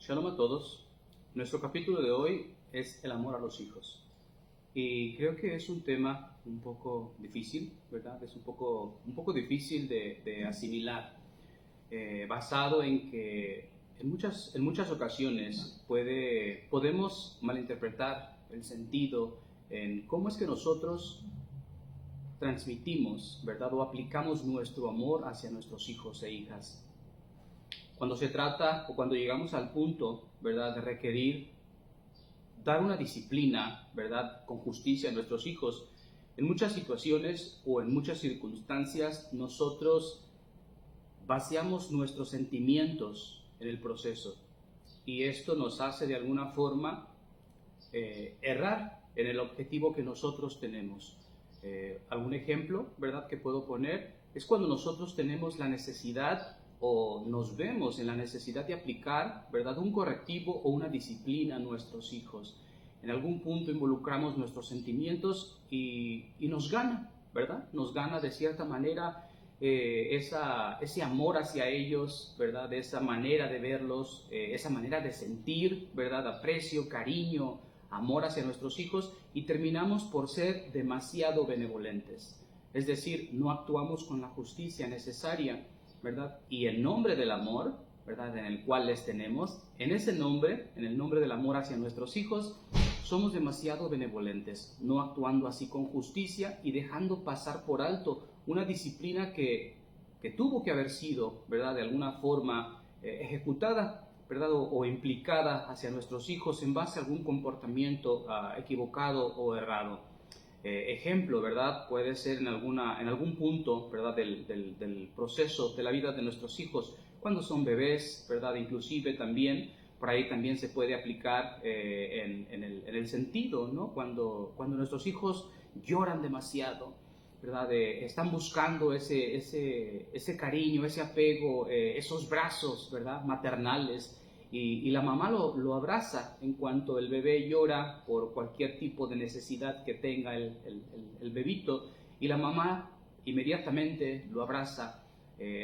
Shalom a todos. Nuestro capítulo de hoy es el amor a los hijos. Y creo que es un tema un poco difícil, ¿verdad? Es un poco difícil de asimilar, basado en que en muchas ocasiones podemos malinterpretar el sentido en cómo es que nosotros transmitimos, ¿verdad? O aplicamos nuestro amor hacia nuestros hijos e hijas. Cuando se trata o cuando llegamos al punto, ¿verdad?, de requerir dar una disciplina, ¿verdad?, con justicia a nuestros hijos, en muchas situaciones o en muchas circunstancias nosotros vaciamos nuestros sentimientos en el proceso y esto nos hace de alguna forma errar en el objetivo que nosotros tenemos. Algún ejemplo, ¿verdad?, que puedo poner es cuando nosotros tenemos la necesidad o nos vemos en la necesidad de aplicar, ¿verdad?, un correctivo o una disciplina a nuestros hijos. En algún punto involucramos nuestros sentimientos y nos gana, ¿verdad? Nos gana de cierta manera ese amor hacia ellos, ¿verdad? Esa manera de verlos, esa manera de sentir, ¿verdad? Aprecio, cariño, amor hacia nuestros hijos y terminamos por ser demasiado benevolentes. Es decir, no actuamos con la justicia necesaria, ¿verdad? Y en nombre del amor, ¿verdad?, en el cual les tenemos, en ese nombre, en el nombre del amor hacia nuestros hijos, somos demasiado benevolentes, no actuando así con justicia y dejando pasar por alto una disciplina que tuvo que haber sido, ¿verdad?, de alguna forma ejecutada, ¿verdad?, o implicada hacia nuestros hijos en base a algún comportamiento equivocado o errado. Ejemplo, ¿verdad?, puede ser en algún punto, ¿verdad?, del proceso de la vida de nuestros hijos, cuando son bebés, ¿verdad?, inclusive también, por ahí también se puede aplicar en el sentido, ¿no?, cuando nuestros hijos lloran demasiado, ¿verdad?, están buscando ese cariño, ese apego, esos brazos, ¿verdad?, maternales, y la mamá lo abraza en cuanto el bebé llora por cualquier tipo de necesidad que tenga el bebito, y la mamá inmediatamente lo abraza,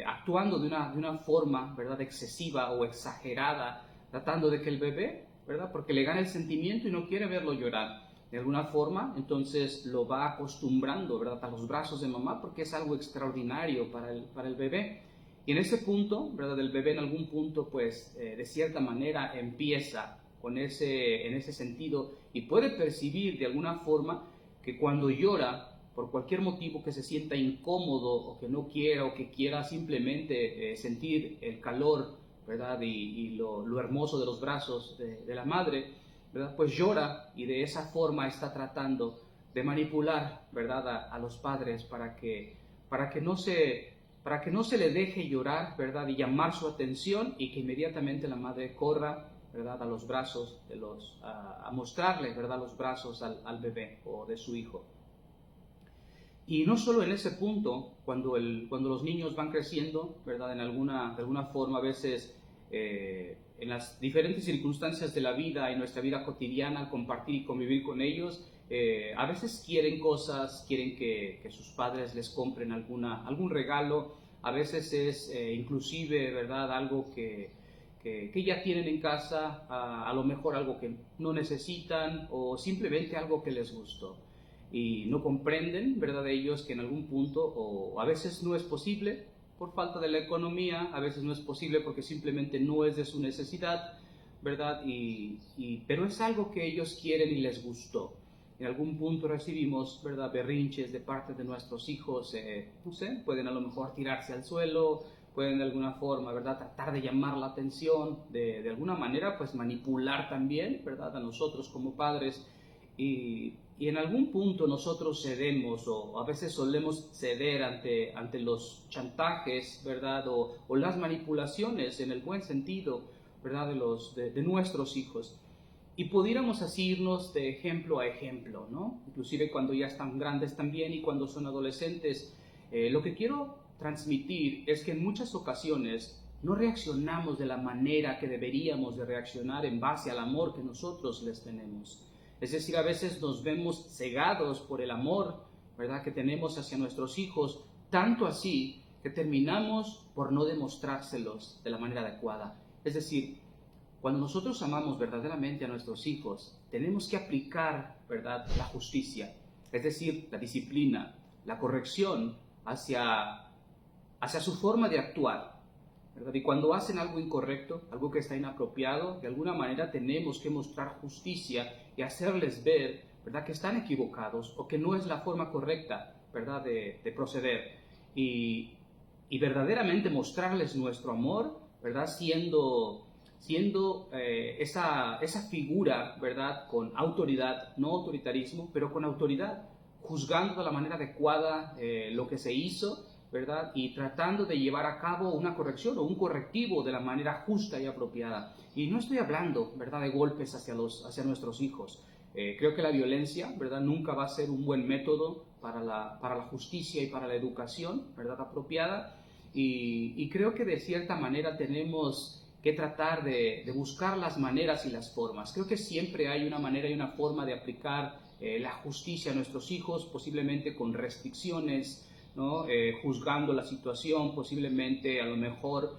actuando de una forma, ¿verdad?, excesiva o exagerada, tratando de que el bebé, ¿verdad?, porque le gana el sentimiento y no quiere verlo llorar, de alguna forma, entonces lo va acostumbrando, ¿verdad?, a los brazos de mamá, porque es algo extraordinario para el bebé. Y en ese punto, ¿verdad?, el bebé en algún punto, pues, de cierta manera empieza en ese sentido y puede percibir de alguna forma que cuando llora, por cualquier motivo que se sienta incómodo o que no quiera o que quiera simplemente sentir el calor, ¿verdad?, y lo hermoso de los brazos de la madre, ¿verdad?, pues llora y de esa forma está tratando de manipular, ¿verdad?, a los padres para que no se le deje llorar, ¿verdad?, y llamar su atención y que inmediatamente la madre corra, ¿verdad?, a los brazos a mostrarle, ¿verdad?, los brazos al bebé o de su hijo. Y no solo en ese punto, cuando los niños van creciendo, ¿verdad?, de alguna forma a veces en las diferentes circunstancias de la vida y nuestra vida cotidiana, al compartir y convivir con ellos, a veces quieren cosas, quieren que sus padres les compren algún regalo, a veces es inclusive, ¿verdad?, algo que ya tienen en casa, a lo mejor algo que no necesitan o simplemente algo que les gustó. Y no comprenden, ¿verdad?, ellos que en algún punto, o a veces no es posible por falta de la economía, a veces no es posible porque simplemente no es de su necesidad, ¿verdad?, pero es algo que ellos quieren y les gustó. En algún punto recibimos, ¿verdad?, berrinches de parte de nuestros hijos, no sé, pueden a lo mejor tirarse al suelo, pueden de alguna forma, ¿verdad?, tratar de llamar la atención, de alguna manera, pues manipular también, ¿verdad?, a nosotros como padres, y en algún punto nosotros cedemos o a veces solemos ceder ante los chantajes, ¿verdad?, o las manipulaciones en el buen sentido, ¿verdad?, de nuestros hijos. Y pudiéramos así irnos de ejemplo a ejemplo, ¿no? Inclusive cuando ya están grandes también y cuando son adolescentes. Lo que quiero transmitir es que en muchas ocasiones no reaccionamos de la manera que deberíamos de reaccionar en base al amor que nosotros les tenemos. Es decir, a veces nos vemos cegados por el amor, ¿verdad?, que tenemos hacia nuestros hijos, tanto así que terminamos por no demostrárselos de la manera adecuada. Es decir, Cuando nosotros amamos verdaderamente a nuestros hijos, tenemos que aplicar, ¿verdad?, la justicia, es decir, la disciplina, la corrección hacia su forma de actuar, ¿verdad? Y cuando hacen algo incorrecto, algo que está inapropiado, de alguna manera tenemos que mostrar justicia y hacerles ver, ¿verdad?, que están equivocados o que no es la forma correcta, ¿verdad?, de proceder. Y verdaderamente mostrarles nuestro amor, ¿verdad?, siendo esa figura, ¿verdad?, con autoridad, no autoritarismo, pero con autoridad, juzgando de la manera adecuada lo que se hizo, ¿verdad?, y tratando de llevar a cabo una corrección o un correctivo de la manera justa y apropiada. Y no estoy hablando, ¿verdad?, de golpes hacia nuestros hijos. Creo que la violencia, ¿verdad?, nunca va a ser un buen método para la justicia y para la educación, ¿verdad?, apropiada. Y creo que de cierta manera tenemos que tratar de buscar las maneras y las formas. Creo que siempre hay una manera y una forma de aplicar la justicia a nuestros hijos, posiblemente con restricciones, ¿no? Juzgando la situación, posiblemente a lo mejor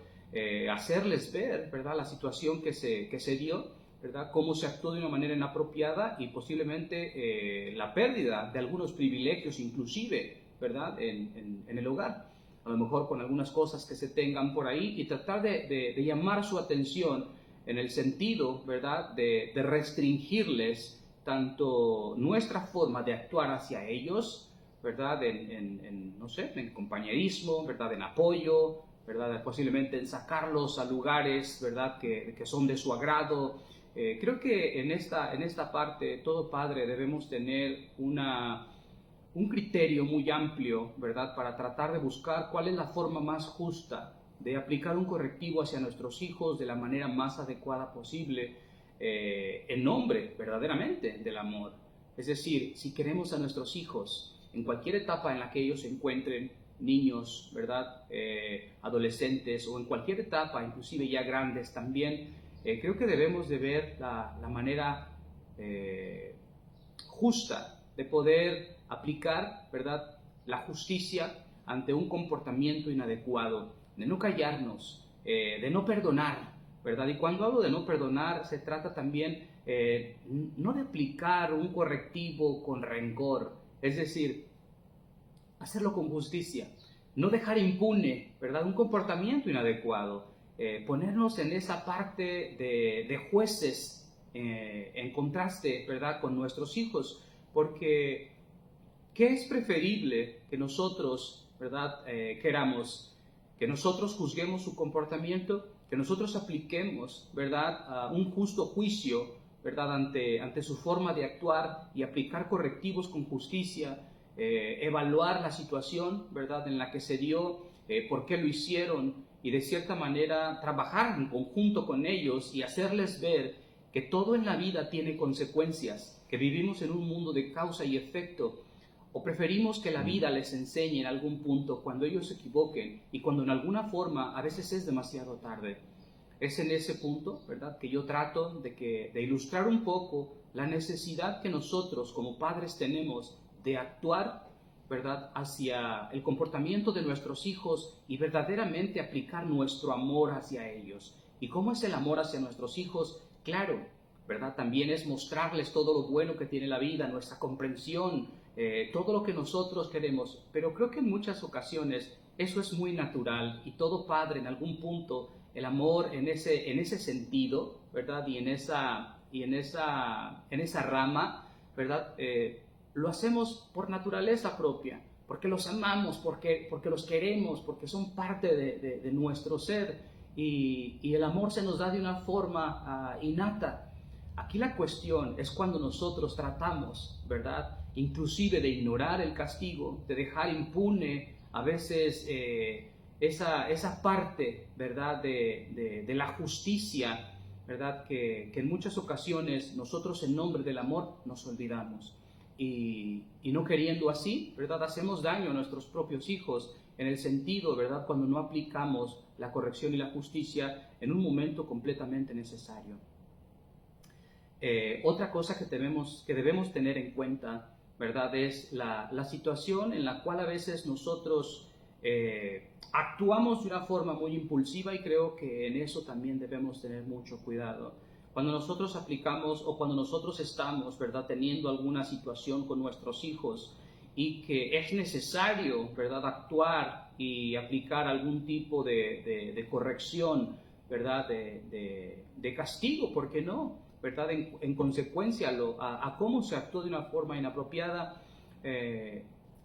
hacerles ver, ¿verdad?, la situación que se dio, ¿verdad?, cómo se actuó de una manera inapropiada y posiblemente la pérdida de algunos privilegios inclusive, ¿verdad?, en el hogar. A lo mejor con algunas cosas que se tengan por ahí y tratar de llamar su atención en el sentido, ¿verdad?, de restringirles tanto nuestra forma de actuar hacia ellos, ¿verdad?, no sé, en compañerismo, ¿verdad?, en apoyo, ¿verdad?, posiblemente en sacarlos a lugares, ¿verdad?, que son de su agrado. Creo que en esta parte todo padre debemos tener un criterio muy amplio, ¿verdad?, para tratar de buscar cuál es la forma más justa de aplicar un correctivo hacia nuestros hijos de la manera más adecuada posible, en nombre verdaderamente del amor. Es decir, si queremos a nuestros hijos en cualquier etapa en la que ellos se encuentren, niños, ¿verdad?, adolescentes o en cualquier etapa, inclusive ya grandes también, creo que debemos de ver la manera justa de poder aplicar, ¿verdad?, la justicia ante un comportamiento inadecuado, de no callarnos, de no perdonar, ¿verdad? Y cuando hablo de no perdonar, se trata también no de aplicar un correctivo con rencor, es decir, hacerlo con justicia, no dejar impune, ¿verdad?, un comportamiento inadecuado, ponernos en esa parte de jueces en contraste, ¿verdad?, con nuestros hijos, porque ¿qué es preferible que nosotros, ¿verdad?, queramos? Que nosotros juzguemos su comportamiento, que nosotros apliquemos, ¿verdad?, un justo juicio, ¿verdad?, ante su forma de actuar y aplicar correctivos con justicia, evaluar la situación, ¿verdad?, en la que se dio, por qué lo hicieron y de cierta manera trabajar en conjunto con ellos y hacerles ver que todo en la vida tiene consecuencias, que vivimos en un mundo de causa y efecto. ¿O preferimos que la vida les enseñe en algún punto cuando ellos se equivoquen y cuando en alguna forma a veces es demasiado tarde? Es en ese punto, ¿verdad?, que yo trato de ilustrar un poco la necesidad que nosotros como padres tenemos de actuar, ¿verdad?, hacia el comportamiento de nuestros hijos y verdaderamente aplicar nuestro amor hacia ellos. ¿Y cómo es el amor hacia nuestros hijos? Claro, ¿verdad?, también es mostrarles todo lo bueno que tiene la vida, nuestra comprensión, todo lo que nosotros queremos, pero creo que en muchas ocasiones eso es muy natural y todo padre en algún punto, el amor en ese sentido, ¿verdad?, y en esa rama, ¿verdad?, lo hacemos por naturaleza propia, porque los amamos, porque los queremos, porque son parte de nuestro ser y el amor se nos da de una forma innata. Aquí la cuestión es cuando nosotros tratamos, ¿verdad?, inclusive de ignorar el castigo, de dejar impune a veces esa parte, ¿verdad?, de la justicia, ¿verdad?, que en muchas ocasiones nosotros en nombre del amor nos olvidamos. Y no queriendo así, ¿verdad?, hacemos daño a nuestros propios hijos en el sentido, ¿verdad?, cuando no aplicamos la corrección y la justicia en un momento completamente necesario. Otra cosa que debemos tener en cuenta, ¿verdad?, es la situación en la cual a veces nosotros actuamos de una forma muy impulsiva y creo que en eso también debemos tener mucho cuidado. Cuando nosotros aplicamos o cuando nosotros estamos, ¿verdad?, teniendo alguna situación con nuestros hijos y que es necesario, ¿verdad?, actuar y aplicar algún tipo de corrección, ¿verdad?, de castigo, ¿por qué no?, ¿verdad?, en consecuencia a cómo se actuó de una forma inapropiada,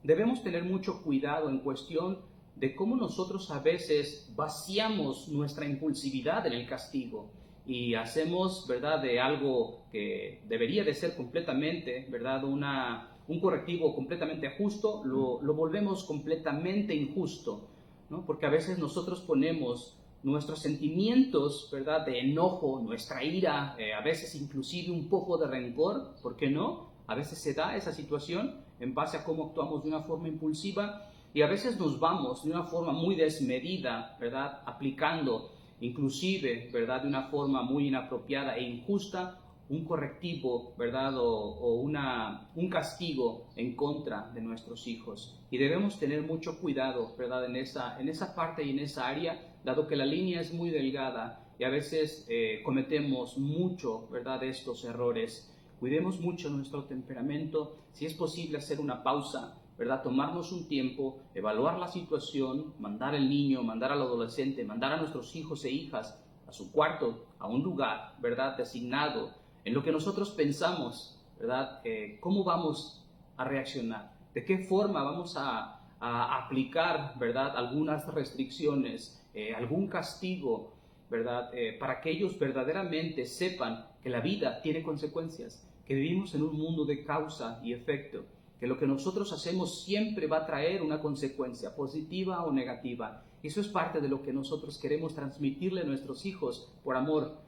debemos tener mucho cuidado en cuestión de cómo nosotros a veces vaciamos nuestra impulsividad en el castigo y hacemos, ¿verdad?, de algo que debería de ser completamente, ¿verdad?, un correctivo completamente justo, lo volvemos completamente injusto, ¿no? Porque a veces nosotros ponemos nuestros sentimientos, ¿verdad?, de enojo, nuestra ira, a veces inclusive un poco de rencor, ¿por qué no? A veces se da esa situación en base a cómo actuamos de una forma impulsiva y a veces nos vamos de una forma muy desmedida, ¿verdad?, aplicando inclusive, ¿verdad?, de una forma muy inapropiada e injusta, un correctivo, ¿verdad?, o un castigo en contra de nuestros hijos. Y debemos tener mucho cuidado, ¿verdad?, en esa parte y en esa área, dado que la línea es muy delgada y a veces cometemos mucho, ¿verdad?, de estos errores. Cuidemos mucho nuestro temperamento, si es posible hacer una pausa, ¿verdad?, tomarnos un tiempo, evaluar la situación, mandar al niño, mandar al adolescente, mandar a nuestros hijos e hijas a su cuarto, a un lugar, ¿verdad?, designado, en lo que nosotros pensamos, ¿verdad?, cómo vamos a reaccionar, de qué forma vamos a aplicar, ¿verdad?, algunas restricciones, algún castigo, ¿verdad?, para que ellos verdaderamente sepan que la vida tiene consecuencias, que vivimos en un mundo de causa y efecto, que lo que nosotros hacemos siempre va a traer una consecuencia, positiva o negativa. Eso es parte de lo que nosotros queremos transmitirle a nuestros hijos por amor.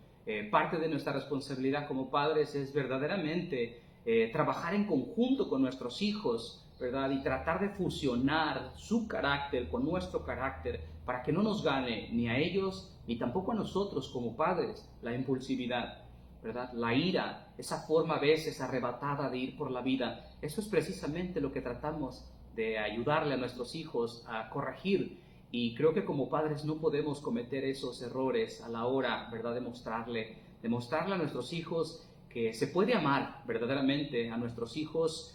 Parte de nuestra responsabilidad como padres es verdaderamente trabajar en conjunto con nuestros hijos, ¿verdad?, y tratar de fusionar su carácter con nuestro carácter para que no nos gane ni a ellos ni tampoco a nosotros como padres la impulsividad, ¿verdad?, la ira, esa forma a veces arrebatada de ir por la vida. Eso es precisamente lo que tratamos de ayudarle a nuestros hijos a corregir. Y creo que como padres no podemos cometer esos errores a la hora, ¿verdad?, de mostrarle a nuestros hijos que se puede amar verdaderamente a nuestros hijos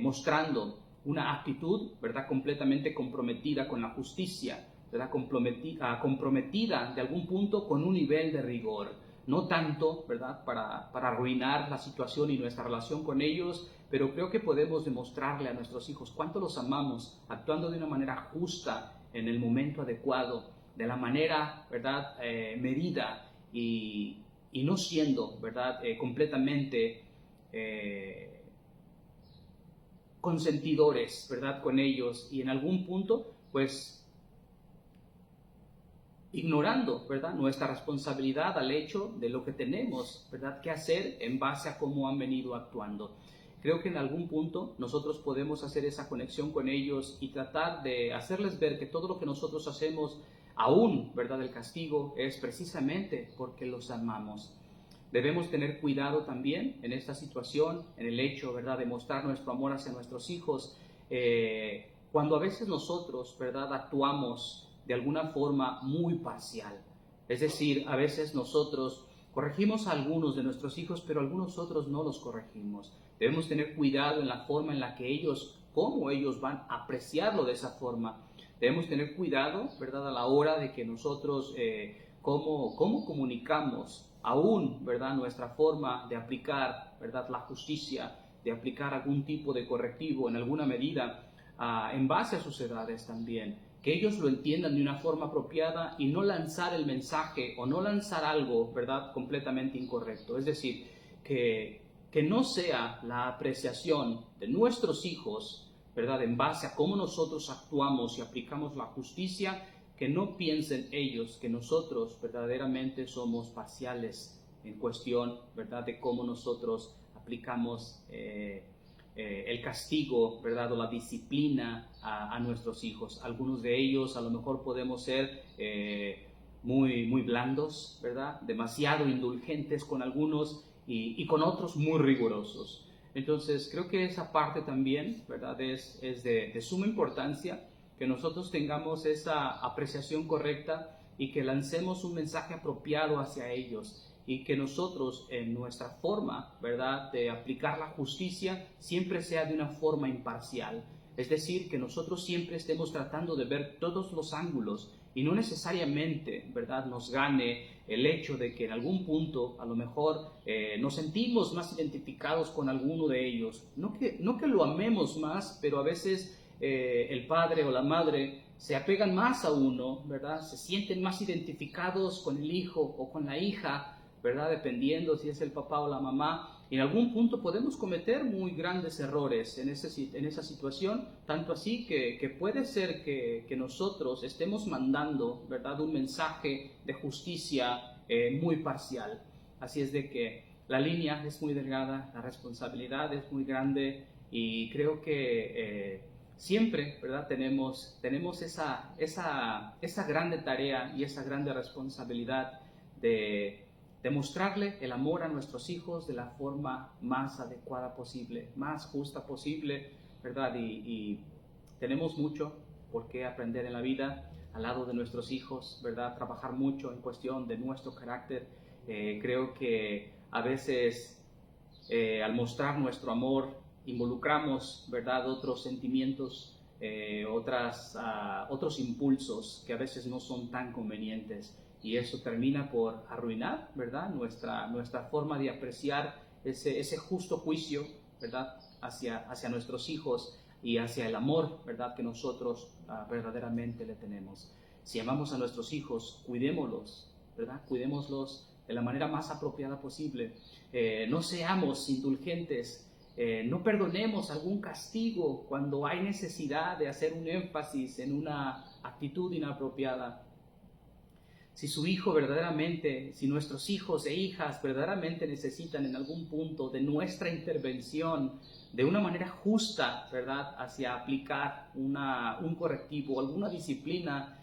mostrando una actitud, ¿verdad?, completamente comprometida con la justicia, ¿verdad?, comprometida de algún punto con un nivel de rigor. No tanto, ¿verdad?, para arruinar la situación y nuestra relación con ellos, pero creo que podemos demostrarle a nuestros hijos cuánto los amamos, actuando de una manera justa, en el momento adecuado, de la manera, ¿verdad?, medida y no siendo, ¿verdad?, completamente consentidores, ¿verdad?, con ellos y en algún punto, pues, ignorando, ¿verdad?, nuestra responsabilidad al hecho de lo que tenemos, ¿verdad?, que hacer en base a cómo han venido actuando. Creo que en algún punto nosotros podemos hacer esa conexión con ellos y tratar de hacerles ver que todo lo que nosotros hacemos, aún, ¿verdad?, el castigo, es precisamente porque los amamos. Debemos tener cuidado también en esta situación, en el hecho, ¿verdad?, de mostrar nuestro amor hacia nuestros hijos, cuando a veces nosotros, ¿verdad?, actuamos de alguna forma muy parcial. Es decir, a veces nosotros corregimos a algunos de nuestros hijos, pero a algunos otros no los corregimos. Debemos tener cuidado en la forma en la que ellos, cómo ellos van a apreciarlo de esa forma. Debemos tener cuidado, ¿verdad?, a la hora de que nosotros, cómo comunicamos aún, ¿verdad?, nuestra forma de aplicar, ¿verdad?, la justicia, de aplicar algún tipo de correctivo en alguna medida, en base a sus edades también, que ellos lo entiendan de una forma apropiada y no lanzar el mensaje o no lanzar algo, ¿verdad?, completamente incorrecto. Es decir, que no sea la apreciación de nuestros hijos, ¿verdad?, en base a cómo nosotros actuamos y aplicamos la justicia, que no piensen ellos que nosotros verdaderamente somos parciales en cuestión, ¿verdad?, de cómo nosotros aplicamos el castigo, ¿verdad?, o la disciplina a nuestros hijos. Algunos de ellos a lo mejor podemos ser muy blandos, ¿verdad?, demasiado indulgentes con algunos y con otros muy rigurosos. Entonces creo que esa parte también, ¿verdad?, es de suma importancia, que nosotros tengamos esa apreciación correcta y que lancemos un mensaje apropiado hacia ellos y que nosotros en nuestra forma, ¿verdad?, de aplicar la justicia siempre sea de una forma imparcial. Es decir, que nosotros siempre estemos tratando de ver todos los ángulos y no necesariamente, ¿verdad?, nos gane el hecho de que en algún punto a lo mejor nos sentimos más identificados con alguno de ellos. No que lo amemos más, pero a veces el padre o la madre se apegan más a uno, ¿verdad? Se sienten más identificados con el hijo o con la hija, ¿verdad? Dependiendo si es el papá o la mamá. Y en algún punto podemos cometer muy grandes errores en esa situación, tanto así que puede ser que nosotros estemos mandando, ¿verdad?, un mensaje de justicia muy parcial. Así es de que la línea es muy delgada, la responsabilidad es muy grande y creo que siempre, ¿verdad?, tenemos esa grande tarea y esa grande responsabilidad de demostrarle el amor a nuestros hijos de la forma más adecuada posible, más justa posible, ¿verdad? Y tenemos mucho por qué aprender en la vida al lado de nuestros hijos, ¿verdad? Trabajar mucho en cuestión de nuestro carácter. Creo que a veces al mostrar nuestro amor involucramos, ¿verdad?, otros sentimientos, otros impulsos que a veces no son tan convenientes. Y eso termina por arruinar, ¿verdad?, nuestra forma de apreciar ese justo juicio, ¿verdad?, hacia nuestros hijos y hacia el amor, ¿verdad?, que nosotros verdaderamente le tenemos. Si amamos a nuestros hijos, cuidémoslos, ¿verdad?, cuidémoslos de la manera más apropiada posible. No seamos indulgentes, no perdonemos algún castigo cuando hay necesidad de hacer un énfasis en una actitud inapropiada. Si su hijo verdaderamente, si nuestros hijos e hijas verdaderamente necesitan en algún punto de nuestra intervención de una manera justa, ¿verdad?, hacia aplicar un correctivo, alguna disciplina,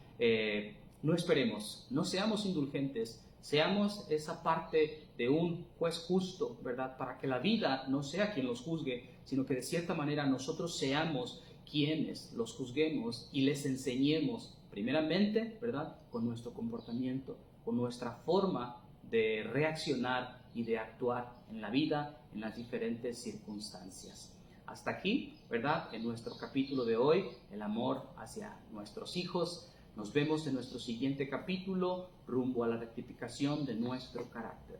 no esperemos, no seamos indulgentes, seamos esa parte de un juez justo, ¿verdad?, para que la vida no sea quien los juzgue, sino que de cierta manera nosotros seamos quienes los juzguemos y les enseñemos primeramente, ¿verdad?, con nuestro comportamiento, con nuestra forma de reaccionar y de actuar en la vida, en las diferentes circunstancias. Hasta aquí, ¿verdad?, en nuestro capítulo de hoy, el amor hacia nuestros hijos. Nos vemos en nuestro siguiente capítulo, rumbo a la rectificación de nuestro carácter.